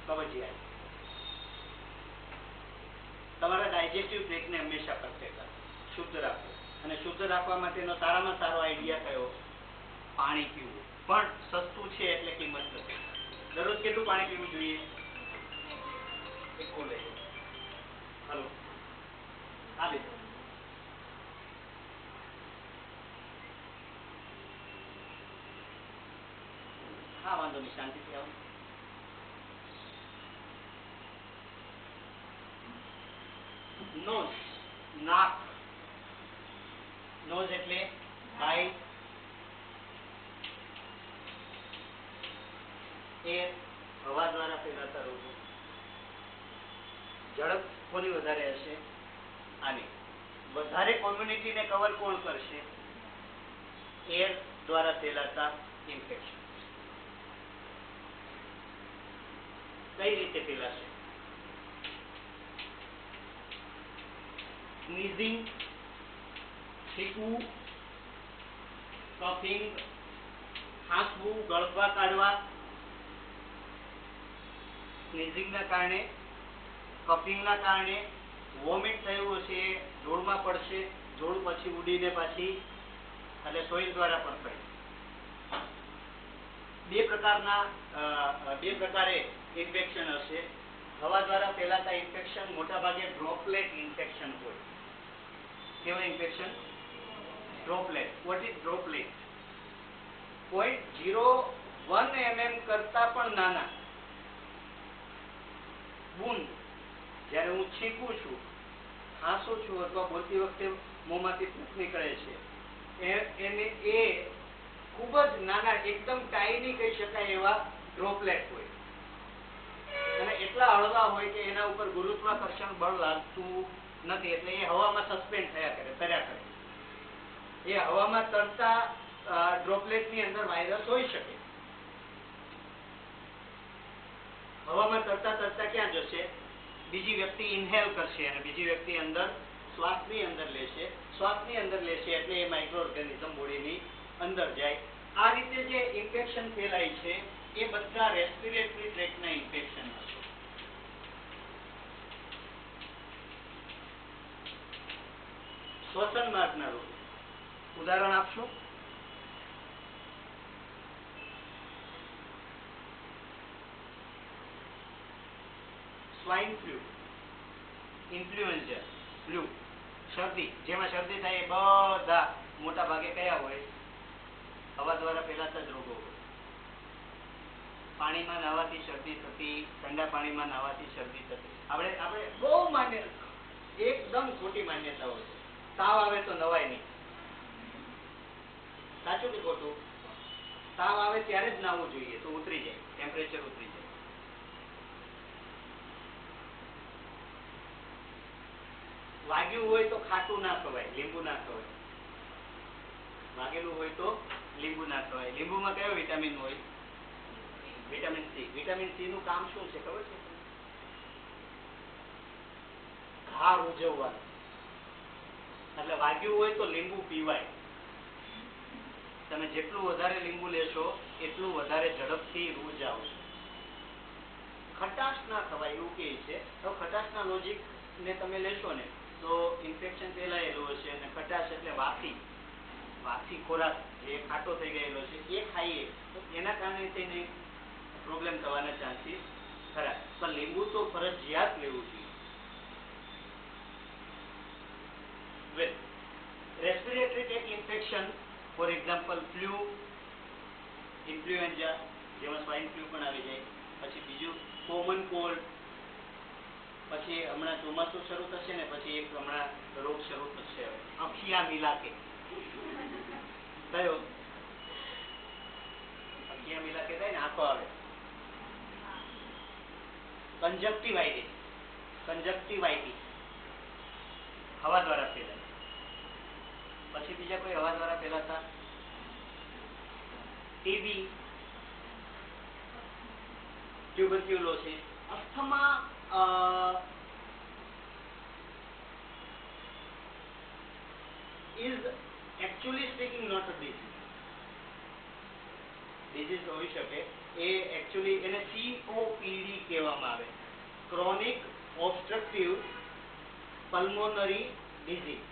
કબજિયાત. તમારા ડાયજેસ્ટિવ ટ્રેક્ટને હંમેશા પરફેક્ટ રાખો, શુદ્ધ રાખો. અને શુદ્ધ રાખવા માટેનો સારામાં સારો આઈડિયા કયો? પાણી પીવું. પણ સસ્તું છે એટલે કિંમત નથી. દરરોજ કેટલું પાણી પીવું જોઈએ? એક બોલે. હલો, આ લીધો. હા, વાંધો નહીં, શાંતિથી આવો. નોઝ, નાક. નોઝ એટલે બાય, એર, હવા દ્વારા ફેલાતા રોગો. ઝડપ કોની વધારે હશે? આની. વધારે કોમ્યુનિટીને કવર કોણ કરશે? એર દ્વારા ફેલાતા ઇન્ફેક્શન. કઈ રીતે ફેલાશે? સ્નીઝિંગ, છીકવું, કફિંગ, ખાંસવું, ગળપા કાઢવા. સ્નીઝિંગના કારણે, કફિંગના કારણે, વોમિટ થયું હશે, જોડમાં પડશે, જોડ પછી ઉડીને પાછી એટલે સોઇલ દ્વારા પણ પડે. બે પ્રકારે ઇન્ફેક્શન હશે. હવા દ્વારા ફેલાતા ઇન્ફેક્શન મોટા ભાગે ડ્રોપલેટ ઇન્ફેક્શન હોય. કેવા infection? Droplet. What is droplet? 0.01 mm કરતા પણ નાના બૂંદ જ્યારે હું છીંકું છું, ખાંસું છું અથવા બોલતી વખતે મોંમાંથી ફૂંક નીકળે છે, એને એ ખૂબ જ નાના, એકદમ ટાઈની કહી શકાય એવા ડ્રોપલેટ હોય. એટલા હળવા હોય કે એના ઉપર ગુરુત્વાકર્ષણ બળ લાગતું નથી, એટલે એ હવામાં સસ્પેન્ડ થયા કરે, તર્યા કરે. એ હવામાં તરતા ડ્રોપલેટ ની અંદર વાયરસ હોઈ શકે. હવામાં તરતા તરતા ક્યાં જશે? બીજી વ્યક્તિ ઇન્હેલ કરશે અને બીજી વ્યક્તિ અંદર શ્વાસની અંદર લેશે. શ્વાસની અંદર લેશે એટલે એ માઇક્રો ઓર્ગેનિઝમ બોડીની અંદર જાય. આ રીતે જે ઇન્ફેક્શન ફેલાય છે એ બધા રેસ્પિરેટરી ટ્રેકના ઇન્ફેક્શન છે. શ્વસન માર્ગના રોગ ઉદાહરણ આપશો? સ્વાઇન ફ્લુ, ઇન્ફ્લુએન્ઝા, ફ્લુ, શરદી. જેમાં શરદી થાય એ બધા મોટા ભાગે કયા હોય? હવા દ્વારા ફેલાતા જ રોગો હોય. પાણીમાં નાહવાથી શરદી થતી, ઠંડા પાણીમાં નાહવાથી શરદી થતી. આપણે બહુ માન્ય, એકદમ ખોટી માન્યતાઓ છે. તાવ આવે તો નવાય નહીં. સાચું કે ખોટું? તાવ આવે ત્યારે જ નાહવું જોઈએ, તો ઉતરી જાય, ટેમ્પરેચર ઉતરી જાય. વાગ્યું હોય તો ખાટું ના ખવાય, લીંબુ ના ખવાય. વાગેલું હોય તો લીંબુ ના ખવાય. લીંબુમાં કયો વિટામિન હોય? Vitamin C. વિટામિન સી નું કામ શું છે ખબર છે? ઘા ઉજવવાનું. એટલે વાગ્યું હોય તો લીંબુ પીવાય. તમે જેટલું વધારે લીંબુ લેશો એટલું વધારે ઝડપથી રૂજ આવશે. ખટાશ ના ખવાય એવું કે છે. તો ખટાશના લોજિક ને તમે લેશો ને તો ઇન્ફેક્શન ફેલાયેલું હશે અને ખટાશ એટલે વાસી ખોરાક જે ખાટો થઈ ગયેલો છે એ ખાઈએ તો એના કારણે તેને પ્રોબ્લેમ થવાના ચાન્સીસ ખરા. પણ લીંબુ તો ફરજિયાત લેવું જોઈએ. Respiratory tract infection, for example flu, influenza, જેમાં સ્વાઇન ફ્લુ પણ આવી જાય. પછી બીજું કોમન કોલ્ડ. પછી હમણાં ચોમાસું શરૂ થશે ને પછી એક હમણાં રોગ શરૂ થશે, અખિયા મિલાકે. કયો? અખિયા મિલાકે થાય ને આંખો આવે. કંજક્ટિવાઇટિસ. કંજક્ટિવાઇટિસ હવા દ્વારા ફેલાય. પછી બીજા કોઈ હવા દ્વારા ફેલાતા? TB, tuberculosis, asthma. is actually speaking not a disease. disease હોઈ શકે. એ actually એને COPD કહેવામાં આવે, ક્રોનિક ઓબ્સ્ટ્રક્ટિવ પલ્મોનરી ડિઝીઝ.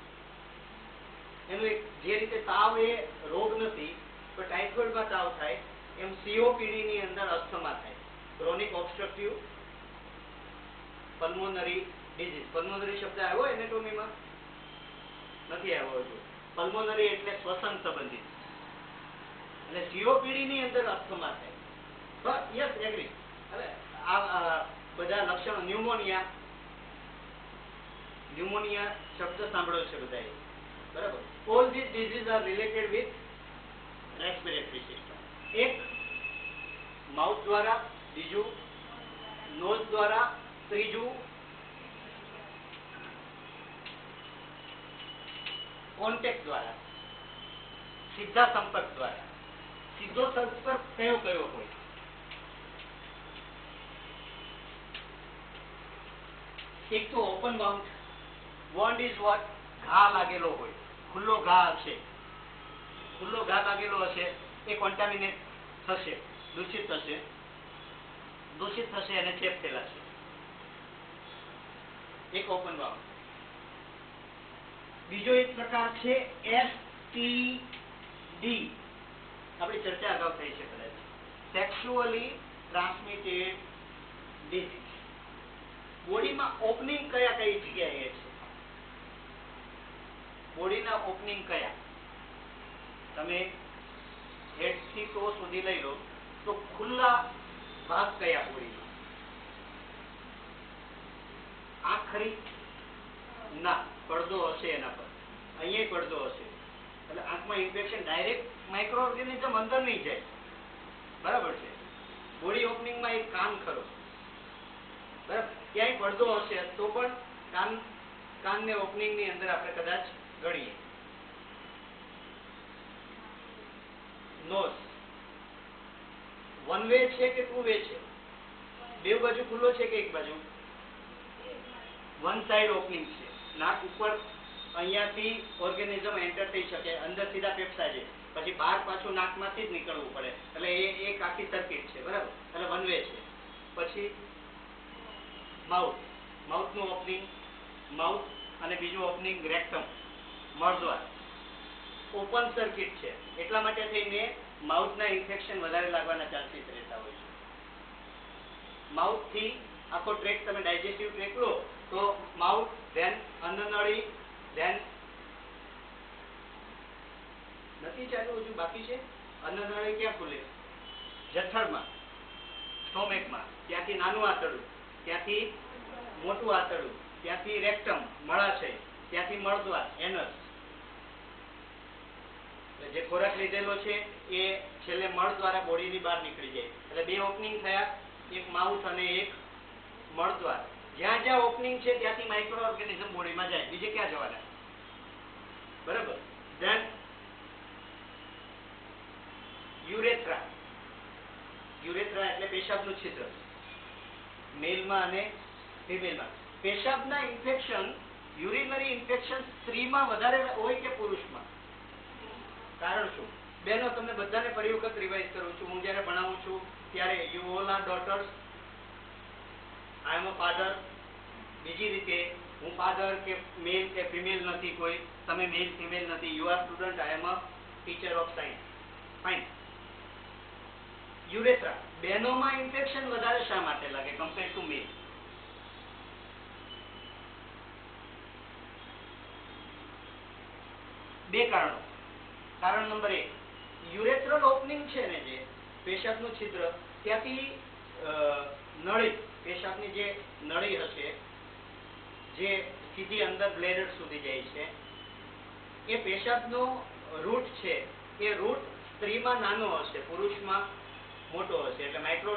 એનું એક જે રીતે તાવ એ રોગ નથી તો ટાઇફોઇડમાં તાવ થાય એમ COPD ની અંદર અસ્થમા થાય, chronic obstructive pulmonary disease. Pulmonary શબ્દ આવ્યો એનેટોમીમાં? નથી આવ્યો હજુ. પલ્મોનરી એટલે શ્વસન સંબંધિત. એટલે COPD ની અંદર અસ્થમા થાય. Yes, agree. એટલે આ બધા લક્ષણો. ન્યુમોનિયા શબ્દ સાંભળ્યો છે બધાએ, બરાબર? All this disease R related with respiratory system. એક માઉથ દ્વારા, બીજું નોઝ દ્વારા, ત્રીજું કોન્ટેક્ટ દ્વારા, સીધા સંપર્ક દ્વારા. સીધો સંપર્ક કયો કયો હોય? એક તો open mouth. Warned is what? ઘા લાગેલો હોય, ખુલ્લો ઘા હશે. ખુલ્લો ઘા લાગેલો હશે એ કોન્ટામિનેટ થશે, દૂષિત થશે. દૂષિત થશે અને ચેપ ફેલાશે. એક ઓપન માઉથ. બીજો એક પ્રકાર છે STD. આપણી ચર્ચા અગાઉ થઈ છે કદાચ. Sexually transmitted disease. બોડીમાં ઓપનિંગ કયા કઈ જગ્યાએ છે? બોડીના ઓપનિંગ કયા? તમે હેડ થી ટો સુધી લઈ લો તો ખુલ્લા ભાગ કયા બોડીમાં? આંખ ખરી? ના, પડદો હશે એના પર. અહીંયા પડદો હશે. એટલે આંખમાં ઇન્ફેક્શન ડાયરેક્ટ માઇક્રો ઓર્ગેનિઝમ અંદર નહીં જાય, બરાબર છે? બોડી ઓપનિંગમાં એક કાન ખરો, પડદો હશે તો પણ કાનને ઓપનિંગ ની અંદર આપણે કદાચ ગણીએ. નોઝ વન વે છે કે ટુ વે છે? બે બાજુ ખુલ્લો છે કે એક બાજુ? વન સાઈડ ઓપનિંગ છે. નાક ઉપર અહીંયાથી ઓર્ગેનિઝમ એન્ટર થઈ શકે, અંદર સીધા ફેફસા છે, પછી બહાર પાછું નાકમાંથી જ નીકળવું પડે, એટલે એ એક આખી સર્કિટ છે, બરાબર? એટલે વન વે છે. પછી માઉથ નું ઓપનિંગ, માઉથ અને બીજું ઓપનિંગ રેક્ટમ, મળદ્વાર, ઓપન સર્કિટ છે. એટલા માટે થઈને માઉથના ઇન્ફેક્શન વધારે લાગવાના ચાન્સીસ રહેતા હોય છે. માઉથ થી આખો ટ્રેક તમે ડાયજેસ્ટિવ ટ્રેક લો તો માઉથ, ધેન અન્નનળી, ધેન નથી ચાલ્યું, હજુ બાકી છે. અન્નનળી ક્યાં ખુલે? જઠરમાં, સ્ટોમેકમાં, ત્યાંથી નાનું આંતરડું, ત્યાંથી મોટું આંતરડું, ત્યાંથી રેક્ટમ, મળાશય, ત્યાંથી મળદ્વાર, એનસ. જે ખોરાક લીધેલો છે એ છેલ્લે મળ દ્વારા બોડીની બહાર નીકળી જાય. એટલે બે ઓપનિંગ થયા, એક માઉથ અને એક મળદ્વાર. જ્યાં જ્યાં ઓપનિંગ છે ત્યાંથી માઇક્રો ઓર્ગેનિઝમ બોડીમાં જાય, બીજે ક્યાં જવાના? બરાબર. Than urethra. યુરેથ્રા એટલે પેશાબનું છિદ્ર, મેલમાં અને ફિમેલમાં. પેશાબના ઇન્ફેક્શન, યુરિનરી ઇન્ફેક્શન સ્ત્રીમાં વધારે હોય કે પુરુષમાં? કારણ શું? બેનો, તમને બધાને ફરી વખત રિવાઇઝ કરું છું. હું જયારે ભણાવું છું ત્યારે you all are daughters, I am a father. બીજી રીતે હું ફાધર કે મેલ કે ફિમેલ નથી કોઈ, તમે મેલ ફિમેલ નથી, you are student, I am a teacher of science. Fine. Urethra, બેનોમાં ઇન્ફેક્શન વધારે શા માટે લાગે કમ્પેર ટુ મેલ? બે કારણો. કારણ નંબર 1, યુરેથ્રલ ઓપનિંગ છે ને, જે પેશાબનું છિદ્ર, ત્યાંથી નળી, પેશાબની જે નળી હશે જે સીધી અંદર બ્લેડર સુધી જાય છે, એ પેશાબનો રૂટ છે, એ રૂટ સ્ત્રીમાં નાનો હશે, પુરુષમાં મોટો હશે. એટલે માઇક્રો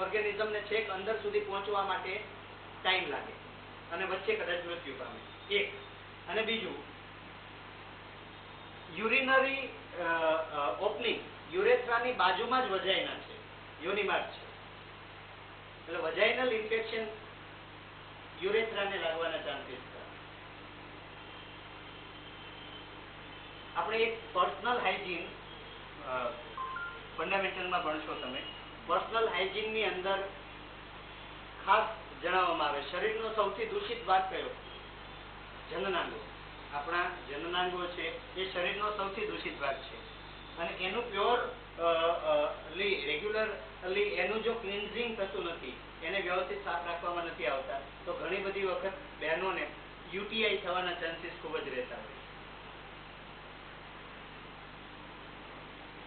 ઓર્ગેનિઝમને છેક અંદર સુધી પહોંચવા માટે ટાઈમ લાગે અને વચ્ચે કદાચ મૃત્યુ પામે. એક. અને બીજું, યુરિનરી ઓપનિંગ યુરેથ્રાની બાજુમાં જ વજાઇના છે, યોનિમાર્ગ છે. એટલે વજાઇનલ ઇન્ફેક્શન યુરેથ્રાને લાગવાના ચાન્સીસ. આપણે એક પર્સનલ હાઇજીન ફંડામેન્ટલમાં ભણશો તમે. પર્સનલ હાઇજીન ની અંદર ખાસ જણાવવામાં આવે શરીરનો સૌથી દૂષિત ભાગ કયો? જનનાંગો. આપણા જનનાંગો છે એ શરીરનો સૌથી દૂષિત ભાગ છે, અને એનું રેગ્યુલરલી એનું જો ક્લિન્ઝિંગ થતું નથી, એને વ્યવસ્થિત સાફ રાખવામાં નથી આવતા, તો ઘણી બધી વખત બહેનોને યુટીઆઈ થવાના ચાન્સીસ ખૂબ જ રહેતા હોય.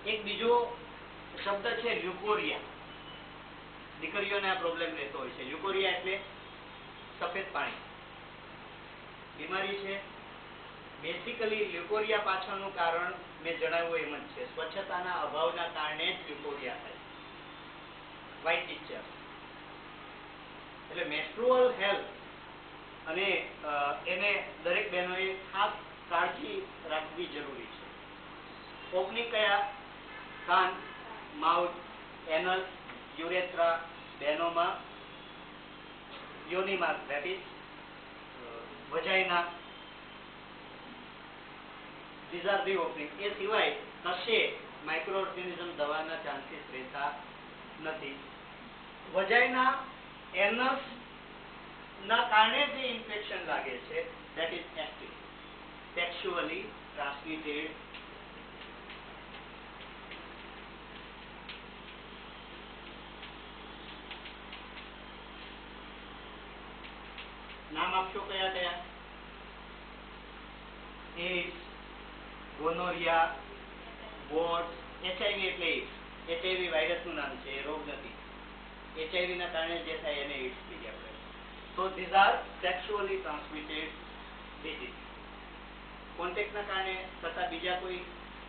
એક બીજો શબ્દ છે લ્યુકોરિયા. દીકરીઓને આ પ્રોબ્લેમ રહેતો હોય છે. લ્યુકોરિયા એટલે સફેદ પાણી બીમારી છે. બેસિકલી લ્યુકોરિયા પાછળનું કારણ મેં જણાવ્યું એમ જ છે, સ્વચ્છતાના અભાવના કારણે જ લ્યુકોરિયા થાય. વ્હાઇટ ટીચર એટલે મેન્સ્ટ્રુઅલ હેલ્થ, અને એને દરેક બહેનોએ ખાસ કાળજી રાખવી જરૂરી છે. ઓપનિંગ કયા? કાન, માઉથ, એનસ, યુરેથ્રા. બહેનોમાં યોનિમાર્ગ, that is vagina. these are the opening. એ સિવાય કશે માઇક્રો ઓર્ગેનિઝમ દવાના ચાન્સીસ રહેતા નથી. વજાઇના, એનસ ના કારણે જે ઇન્ફેક્શન લાગે છે, that is ST, sexually transmitted. નામ આપશો કયા કયા? એઇડ્સ, ગોનોરિયા, વોર્ડ. એચઆઈવી એટલે એઇડ્સ. એચઆઈવી વાયરસનું નામ છે, એ રોગ નથી. એચઆઈવી ના કારણે જે થાય એને એઇડ્સ કહીએ આપણે. So these are sexually transmitted disease. કોન્ટેક્ટના કારણે થતા બીજા કોઈ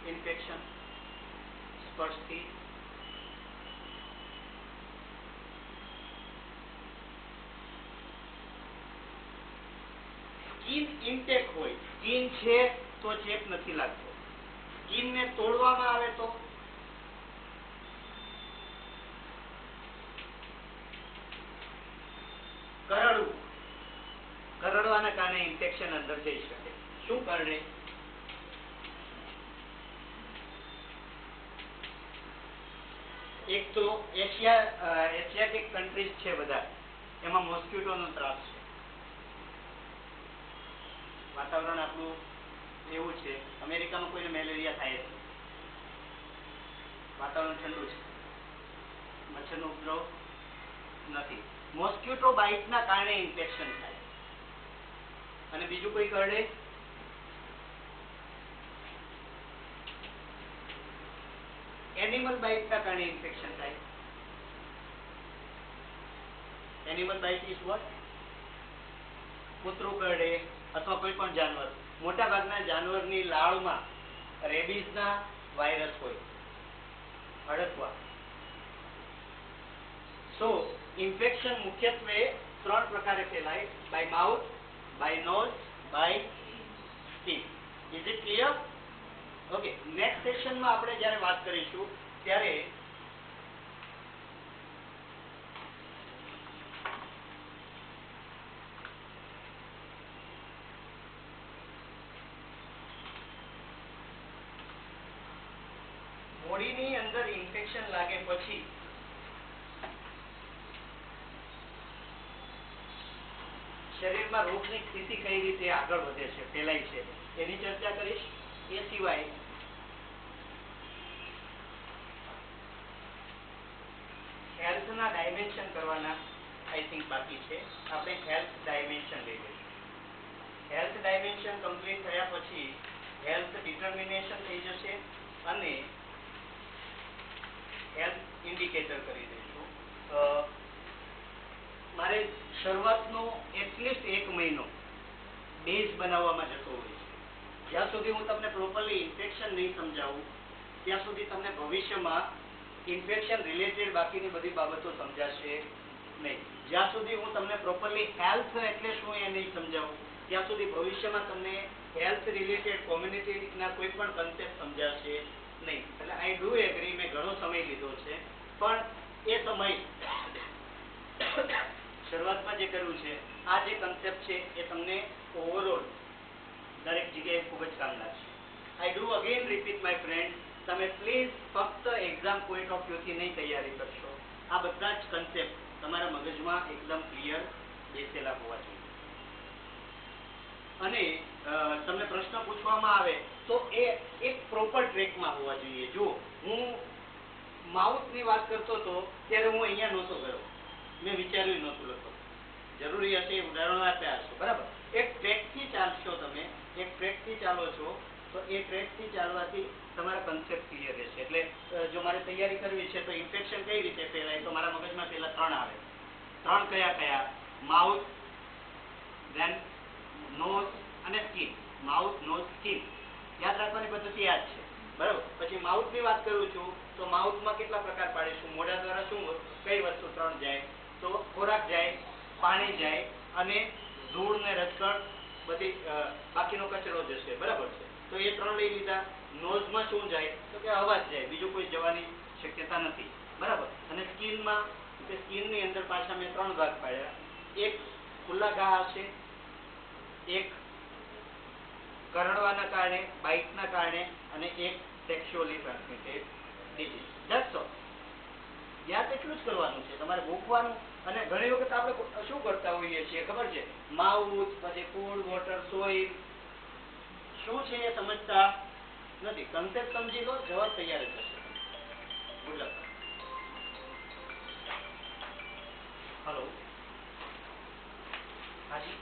ઇન્ફેક્શન સ્પર્શથી? ઇન્ટેક હોય, સ્કિન છે તો ચેપ નથી લાગતો. સ્કિનને તોડવામાં આવે તો કરડવું, કરડવાના કારણે ઇન્ફેક્શન અંદર જઈ શકે. શું કરડે? એક તો એશિયાટિક કન્ટ્રીઝ છે બધા, એમાં મોસ્કિટોનો ત્રાસ છે. વાતાવરણ આપણું એવું છે. અમેરિકામાં કોઈને મેલેરિયા થાય છે, વાતાવરણ ઠંડુ છે, મચ્છરનો ઉપદ્રવ નથી. મોસ્કિટો બાઇટના કારણે ઇન્ફેક્શન થાય. અને બીજું કોઈ કરડે? એનિમલ બાઇટના કારણે ઇન્ફેક્શન થાય. Animal bite is what? કૂતરું કરડે અથવા કોઈ પણ જાનવર. મોટા ભાગના જાનવરની લાળમાં રેબીઝના વાયરસ હોય, હડકવા. સો ઇન્ફેક્શન મુખ્યત્વે 3 પ્રકારે ફેલાય: by mouth, by nose, by skin. Is it clear? Okay. Next સેશનમાં આપણે જ્યારે વાત કરીશું ત્યારે બોડીની અંદર ઇન્ફેક્શન લાગે પછી શરીરમાં રોગની સ્થિતિ કઈ રીતે આગળ વધે છે, ફેલાય છે, એની ચર્ચા કરીશ. એ સિવાય હેલ્થના ડાયમેન્શન કરવાના આઈ થિંક બાકી છે. આપણે હેલ્થ ડાયમેન્શન લઈ લઈશું. હેલ્થ ડાયમેન્શન કમ્પ્લીટ થયા પછી હેલ્થ ડિટર્મિનેશન થઈ જશે અને હેલ્થ ઇન્ડિકેટર કરી દઈશું. મારે શરૂઆતનો એટલીસ્ટ 1 મહિનો બેઝ બનાવવામાં જતો હોય છે. જ્યાં સુધી હું તમને પ્રોપરલી ઇન્ફેક્શન નહીં સમજાવું ત્યાં સુધી તમને ભવિષ્યમાં ઇન્ફેક્શન રિલેટેડ બાકીની બધી બાબતો સમજાશે નહીં. જ્યાં સુધી હું તમને પ્રોપરલી હેલ્થ એટલે શું એ નહીં સમજાવું ત્યાં સુધી ભવિષ્યમાં તમને હેલ્થ રિલેટેડ કોમ્યુનિટીના કોઈ પણ કન્સેપ્ટ સમજાશે નહીં. એટલે આઈ ડુ એગ્રી, મેં ઘણો સમય લીધો છે, પણ એ સમય શરૂઆતમાં જે કર્યું છે, આ જે કન્સેપ્ટ છે એ તમને ઓવરઓલ દરેક જગ્યાએ ખૂબ જ કામ લાગશે. I do again repeat my friend, તમે પ્લીઝ ફક્ત એક્ઝામ પોઈન્ટ ઓફ વ્યૂથી નહીં તૈયારી કરશો. આ બધા જ કન્સેપ્ટ તમારા મગજમાં એકદમ ક્લિયર બેસેલા હોવા જોઈએ. અને તમને પ્રશ્ન પૂછવામાં આવે તો એ એક પ્રોપર ટ્રેકમાં હોવા જોઈએ. જો હું માઉથની વાત કરતો હતો ત્યારે હું અહીંયા નહોતો ગયો, મેં વિચાર્યું નહોતું લખો. જરૂરી હશે એ ઉદાહરણો આપ્યા હશો, બરાબર. એક ટ્રેકથી ચાલશો, તમે એક ટ્રેકથી ચાલો છો તો એ ટ્રેકથી ચાલવાથી તમારા કન્સેપ્ટ ક્લિયર રહેશે. એટલે જો મારે તૈયારી કરવી છે તો ઇન્ફેક્શન કઈ રીતે ફેલાય, તો મારા મગજમાં પહેલા 3 આવે. 3 કયા કયા? માઉથ, ધેન નોઝ અને સ્કિન. Mouth, nose, skin. યાદ રાખવાની પદ્ધતિ આ જ છે, બરાબર. પછી માઉથની વાત કરું છું તો માઉથમાં કેટલા પ્રકાર પાડીશું? મોઢા દ્વારા શું કઈ વસ્તુ 3 જાય? તો ખોરાક જાય, પાણી જાય અને ધૂળ ને રજકણ બધી બાકીનો કચરો જશે, બરાબર છે. તો એ 3 લઈ લીધા. નોઝમાં શું જાય? તો કે અવાજ જાય, બીજું કોઈ જવાની શક્યતા નથી, બરાબર. અને સ્કિનમાં, સ્કિનની અંદર પાછા મેં 3 ભાગ પાડ્યા. એક ખુલ્લા ઘા હશે, એક કરડવાના કારણે, બાઇટના કારણે, અને એક sexually transmitted disease. That's all. યાદ એટલું જ કરવાનું છે, તમારે ગોખવાનું. અને ઘણી વખત આપણે શું કરતા હોઈએ છીએ ખબર છે? માઉથ, પછી ફૂડ, વોટર, સોઇલ શું છે એ સમજતા નથી. કન્સેપ્ટ સમજી લો, જવાબ તૈયાર જ થશે. Good luck. હલો, હાજી.